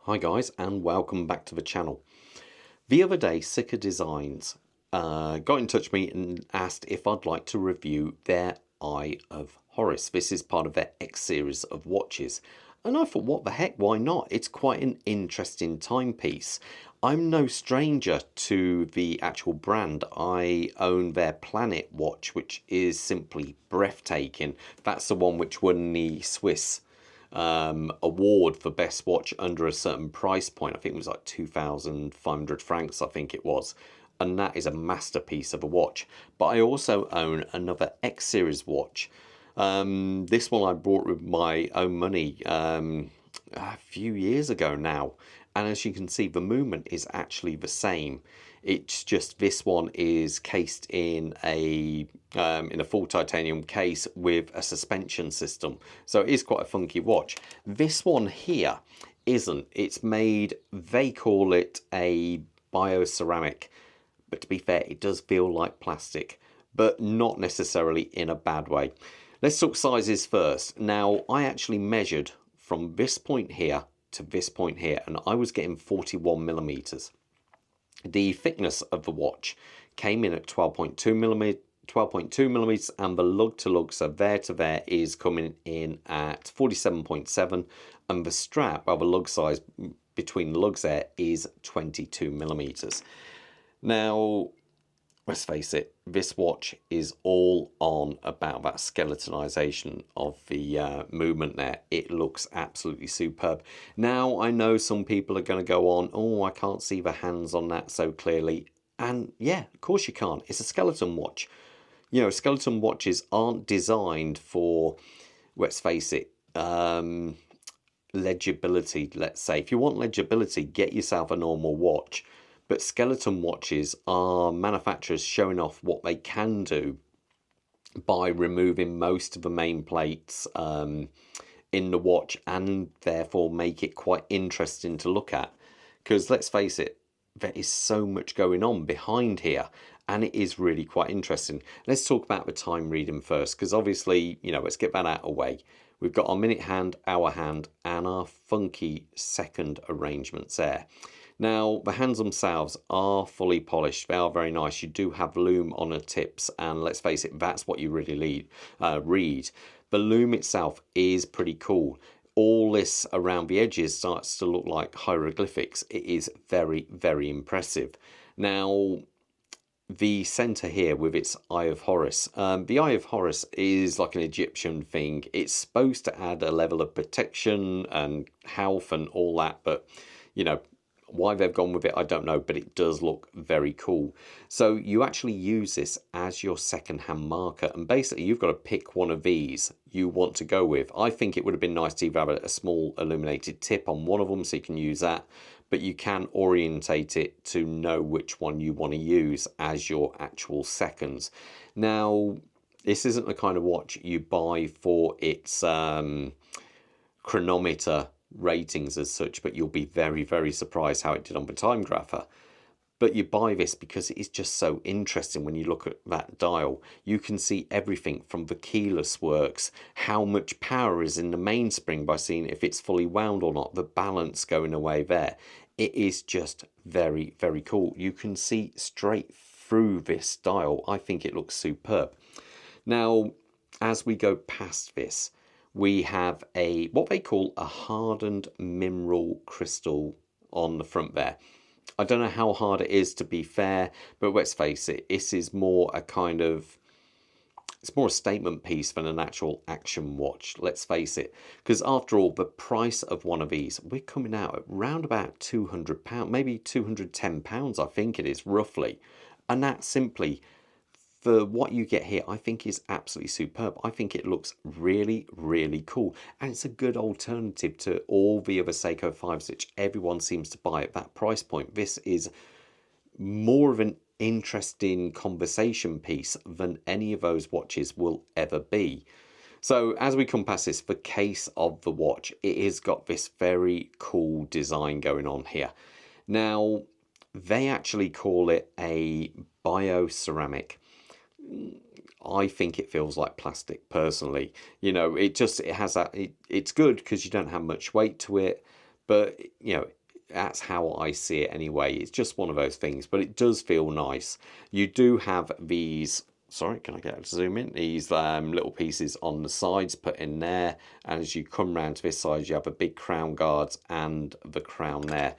Hi guys, and welcome back to the channel. The other day CIGA Designs got in touch with me and asked if I'd like to review their Eye of Horus. This is part of their X series of watches, and I thought, what the heck, why not? It's quite an interesting timepiece. I'm no stranger to the actual brand. I own their Planet watch, which is simply breathtaking. That's the one which won the Swiss award for best watch under a certain price point. I think it was like 2,500 francs, I think it was. And that is a masterpiece of a watch. But I also own another X series watch. This one I bought with my own money a few years ago now. And as you can see, the movement is actually the same. It's just this one is cased in a full titanium case with a suspension system. So it is quite a funky watch. This one here isn't. It's made, they call it a bioceramic. But to be fair, it does feel like plastic, but not necessarily in a bad way. Let's talk sizes first. Now, I actually measured from this point here to this point here, and I was getting 41 millimeters. The thickness of the watch came in at 12.2 millimeters, and the lug to lug, so there to there, is coming in at 47.7, and the strap, well, the lug size between the lugs there is 22 millimeters. Now, let's face it, this watch is all on about that skeletonization of the movement there. It looks absolutely superb. Now, I know some people are going to go on, oh, I can't see the hands on that so clearly. And yeah, of course you can't. It's a skeleton watch. You know, skeleton watches aren't designed for, let's face it, legibility, let's say. If you want legibility, get yourself a normal watch. But skeleton watches are manufacturers showing off what they can do by removing most of the main plates in the watch, and therefore make it quite interesting to look at. Because let's face it, there is so much going on behind here, and it is really quite interesting. Let's talk about the time reading first, because obviously, you know, let's get that out of the way. We've got our minute hand, hour hand, and our funky second arrangements there. Now, the hands themselves are fully polished. They are very nice. You do have loom on the tips, and let's face it, that's what you really read. The loom itself is pretty cool. All this around the edges starts to look like hieroglyphics. It is very, very impressive. Now, the center here with its Eye of Horus. The Eye of Horus is like an Egyptian thing. It's supposed to add a level of protection and health and all that, but, you know, why they've gone with it, I don't know, but it does look very cool. So you actually use this as your second-hand marker, and basically you've got to pick one of these you want to go with. I think it would have been nice to have a small illuminated tip on one of them, so you can use that, but you can orientate it to know which one you want to use as your actual seconds. Now, this isn't the kind of watch you buy for its chronometer ratings as such, but you'll be very, very surprised how it did on the time grapher. But you buy this because it is just so interesting. When you look at that dial, you can see everything from the keyless works, how much power is in the mainspring by seeing if it's fully wound or not, the balance going away there. It is just very, very cool. You can see straight through this dial. I think it looks superb. Now, as we go past this, we have a what they call a hardened mineral crystal on the front there. I don't know how hard it is, to be fair, but let's face it, this is more a kind of, it's more a statement piece than an actual action watch, let's face it. Because after all, the price of one of these, we're coming out at round about £200, maybe £210, I think it is, roughly. And that simply, for what you get here, I think is absolutely superb. I think it looks really, really cool. And it's a good alternative to all the other Seiko 5s, which everyone seems to buy at that price point. This is more of an interesting conversation piece than any of those watches will ever be. So as we come past this, the case of the watch, it has got this very cool design going on here. Now, they actually call it a bioceramic. I think it feels like plastic personally. You know, it has that, it's good because you don't have much weight to it, But, you know, that's how I see it anyway. It's just one of those things, but it does feel nice. You do have these, sorry, can I get to zoom in? These little pieces on the sides put in there. And as you come round to this side, you have a big crown guards and the crown there.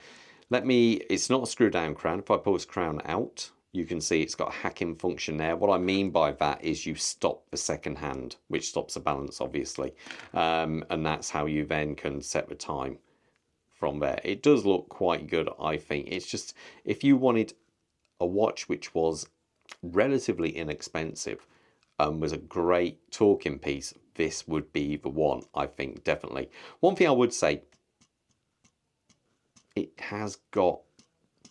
It's not a screw down crown. If I pull this crown out, you can see it's got a hacking function there. What I mean by that is you stop the second hand, which stops the balance, obviously. And that's how you then can set the time from there. It does look quite good, I think. It's just, if you wanted a watch which was relatively inexpensive and was a great talking piece, this would be the one, I think, definitely. One thing I would say, it has got,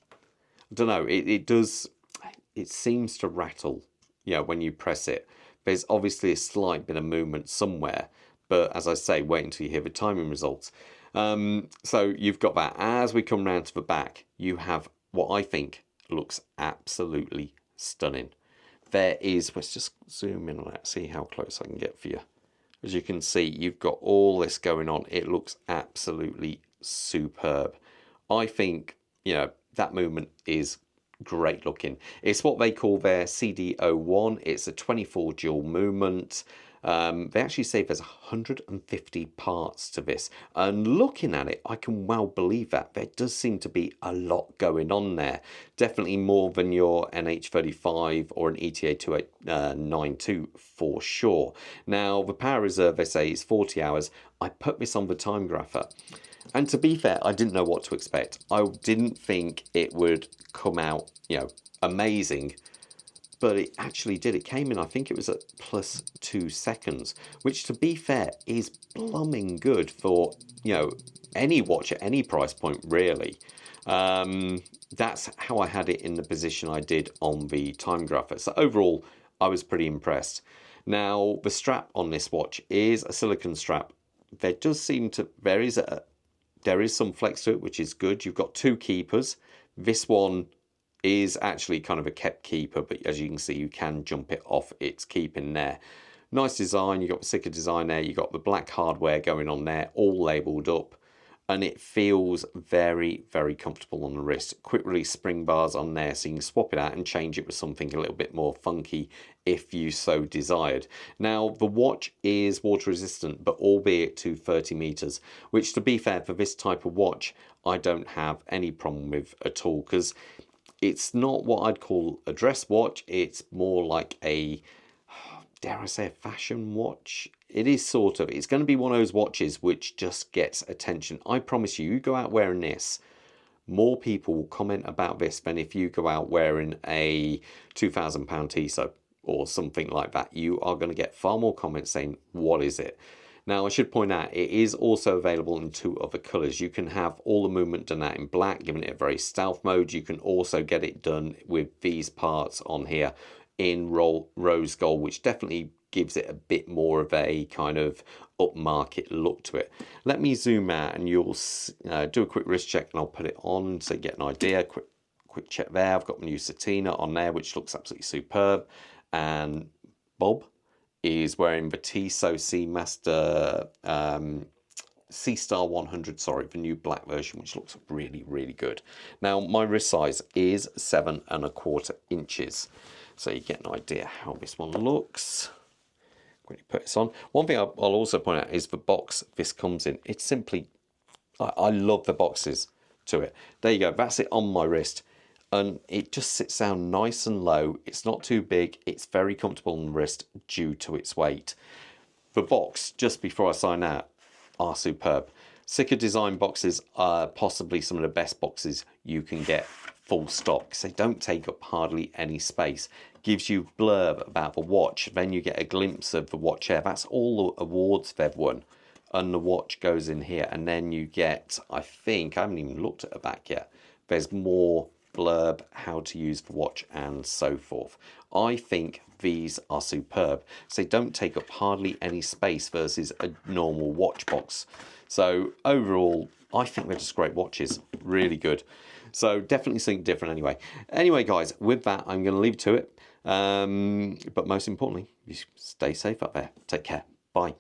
I don't know, it seems to rattle, you know, when you press it. There's obviously a slight bit of movement somewhere, but as I say, wait until you hear the timing results. So you've got that. As we come round to the back, you have what I think looks absolutely stunning. There is, let's just zoom in on that, see how close I can get for you. As you can see, you've got all this going on. It looks absolutely superb. I think, you know, that movement is great looking. It's what they call their CD01. It's a 24 dual movement. They actually say there's 150 parts to this, and looking at it, I can well believe that. There does seem to be a lot going on there. Definitely more than your NH35 or an ETA 2892 for sure. Now, the power reserve, they say, is 40 hours. I put this on the time grapher, and to be fair, I didn't know what to expect. I didn't think it would come out, you know, amazing. But it actually did. It came in, I think it was at +2 seconds, which, to be fair, is blooming good for, you know, any watch at any price point, really. That's how I had it in the position I did on the time grapher. So overall, I was pretty impressed. Now, the strap on this watch is a silicone strap. There is some flex to it, which is good. You've got 2 keepers. This one is actually kind of a kept keeper, but as you can see, you can jump it off its keeping there. Nice design. You got the CIGA Design there. You got the black hardware going on there, all labelled up, and it feels very, very comfortable on the wrist. Quick release spring bars on there, so you can swap it out and change it with something a little bit more funky if you so desired. Now, the watch is water resistant, but albeit to 30 meters, which, to be fair, for this type of watch, I don't have any problem with at all, because it's not what I'd call a dress watch. It's more like a, dare I say, a fashion watch. It is sort of. It's going to be one of those watches which just gets attention. I promise you, you go out wearing this, more people will comment about this than if you go out wearing a £2,000 Tissot or something like that. You are going to get far more comments saying, what is it? Now, I should point out, it is also available in 2 other colours. You can have all the movement done out in black, giving it a very stealth mode. You can also get it done with these parts on here in rose gold, which definitely gives it a bit more of a kind of upmarket look to it. Let me zoom out and you'll do a quick wrist check, and I'll put it on so you get an idea. Quick check there. I've got my new Satina on there, which looks absolutely superb. And Bob is wearing the Tissot Seamaster C-Star 100, sorry, the new black version, which looks really, really good. Now, my wrist size is 7¼ inches, so you get an idea how this one looks. When you put this on, one thing I'll also point out is the box this comes in. It's simply, I love the boxes to it. There you go, that's it on my wrist. And it just sits down nice and low. It's not too big. It's very comfortable on the wrist due to its weight. The box, just before I sign out, are superb. CIGA Design boxes are possibly some of the best boxes you can get, full stop, because they don't take up hardly any space. Gives you blurb about the watch. Then you get a glimpse of the watch here. That's all the awards they've won. And the watch goes in here. And then you get, I think, I haven't even looked at the back yet. There's more blurb, how to use the watch, and so forth. I think these are superb. So they don't take up hardly any space versus a normal watch box. So overall, I think they're just great watches. Really good. So definitely something different anyway. Anyway, guys, with that, I'm going to leave to it. But most importantly, you stay safe up there. Take care. Bye.